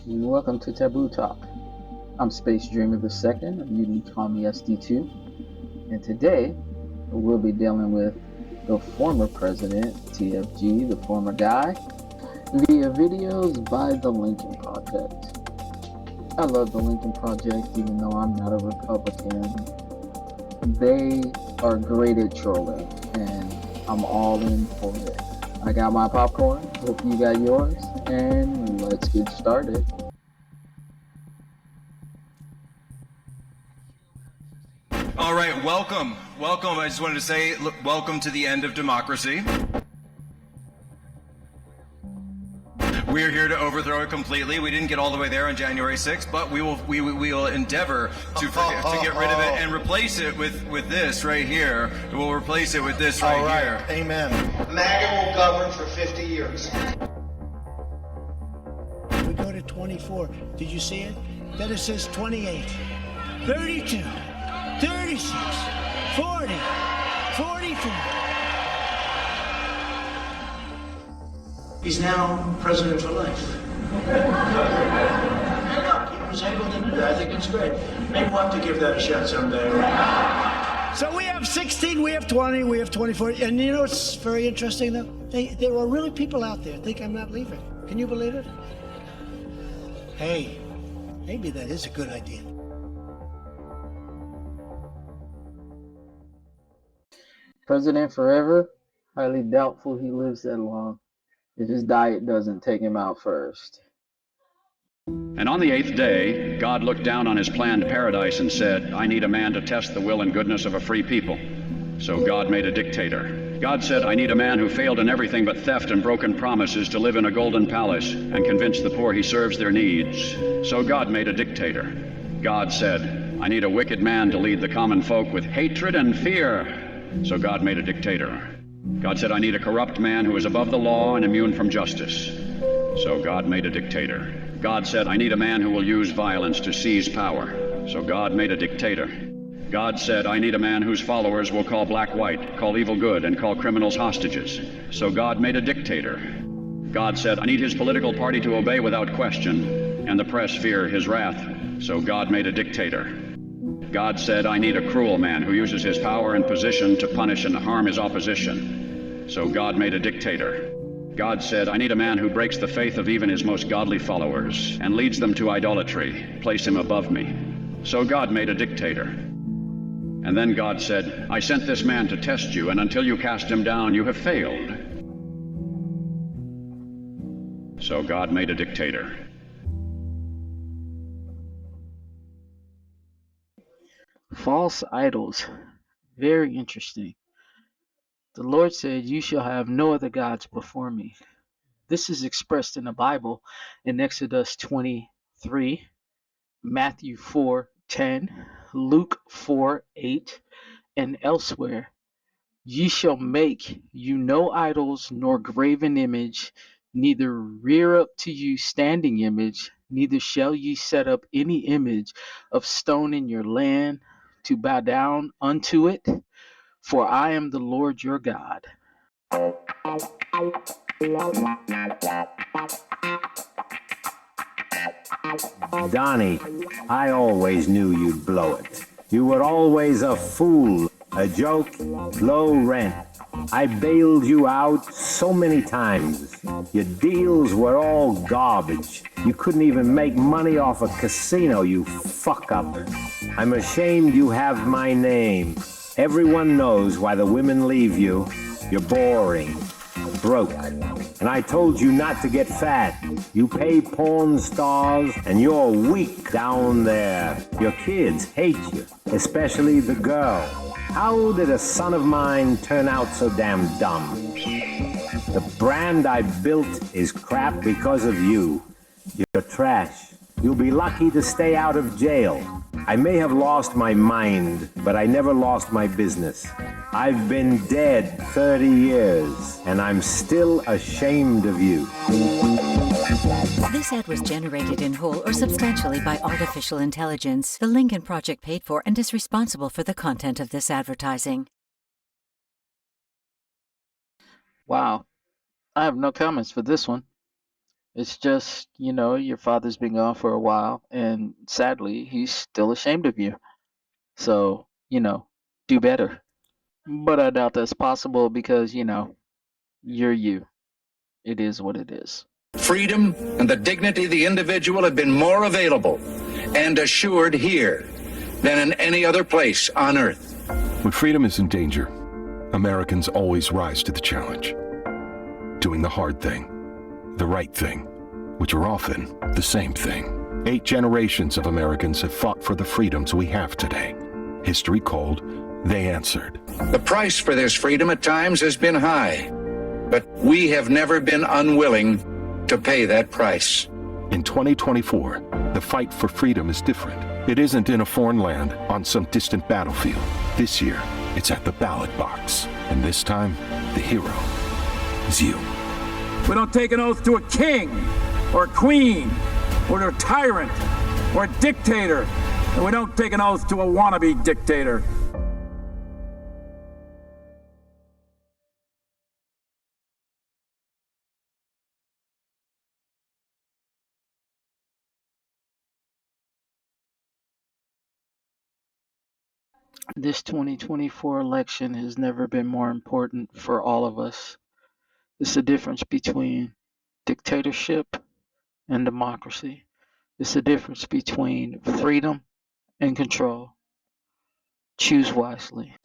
Welcome to Tabu Talk. I'm Space Dreamer the Second, or you can call me SD2, and today we'll be dealing with the former president, TFG, the former guy, via videos by the Lincoln Project. I love the Lincoln Project, even though I'm not a Republican. They are great at trolling, and I'm all in for it. I got my popcorn, hope you got yours, and let's get started. All right, welcome. I just wanted to say, welcome to the end of democracy. We are here to overthrow it completely. We didn't get all the way there on January 6th, but we will endeavor to get rid of it and replace it with this right here. We'll replace it with this right here. Amen. MAGA will govern for 50 years. We go to 24. Did you see it? Then it says 28, 32, 36, 40, 44. He's now president for life. Hey, look, he was able to do that. I think it's great. Maybe we'll have to give that a shot someday. So we have 16, we have 20, we have 24. And you know what's very interesting, though? There are really people out there think I'm not leaving. Can you believe it? Hey, maybe that is a good idea. President forever? Highly doubtful he lives that long if his diet doesn't take him out first. And on the eighth day, God looked down on his planned paradise and said, I need a man to test the will and goodness of a free people. So God made a dictator. God said, I need a man who failed in everything but theft and broken promises to live in a golden palace and convince the poor he serves their needs. So God made a dictator. God said, I need a wicked man to lead the common folk with hatred and fear. So God made a dictator. God said, I need a corrupt man who is above the law and immune from justice. So God made a dictator. God said, I need a man who will use violence to seize power. So God made a dictator. God said, I need a man whose followers will call black white, call evil good, and call criminals hostages. So God made a dictator. God said, I need his political party to obey without question, and the press fear his wrath. So God made a dictator. God said, I need a cruel man who uses his power and position to punish and harm his opposition. So God made a dictator. God said, I need a man who breaks the faith of even his most godly followers and leads them to idolatry. Place him above me. So God made a dictator. And then God said, I sent this man to test you, and until you cast him down, you have failed. So God made a dictator. False idols. Very interesting. The Lord said, you shall have no other gods before me. This is expressed in the Bible in Exodus 23, Matthew 4:10, Luke 4:8, and elsewhere. Ye shall make you no idols nor graven image, neither rear up to you standing image, neither shall ye set up any image of stone in your land to bow down unto it, for I am the Lord your God. Donnie, I always knew you'd blow it. You were always a fool, a joke, low rent. I bailed you out so many times. Your deals were all garbage. You couldn't even make money off a casino, you fuck up. I'm ashamed you have my name. Everyone knows why the women leave you. You're boring, broke. And I told you not to get fat. You pay porn stars and you're weak down there. Your kids hate you, especially the girl. How did a son of mine turn out so damn dumb? The brand I built is crap because of you. You're trash. You'll be lucky to stay out of jail. I may have lost my mind, but I never lost my business. I've been dead 30 years, and I'm still ashamed of you. This ad was generated in whole or substantially by artificial intelligence. The Lincoln Project paid for and is responsible for the content of this advertising. Wow. I have no comments for this one. It's just, your father's been gone for a while, and sadly, he's still ashamed of you. So, do better. But I doubt that's possible because, you're you. It is what it is. Freedom and the dignity of the individual have been more available and assured here than in any other place on earth. When freedom is in danger, Americans always rise to the challenge. Doing the hard thing, the right thing, which are often the same thing. 8 generations of Americans have fought for the freedoms we have today. History called, they answered. The price for this freedom at times has been high, but we have never been unwilling to pay that price. In 2024, the fight for freedom is different. It isn't in a foreign land on some distant battlefield. This year, it's at the ballot box. And this time, the hero is you. We don't take an oath to a king or a queen or to a tyrant or a dictator. And we don't take an oath to a wannabe dictator. This 2024 election has never been more important for all of us. It's the difference between dictatorship and democracy. It's the difference between freedom and control. Choose wisely.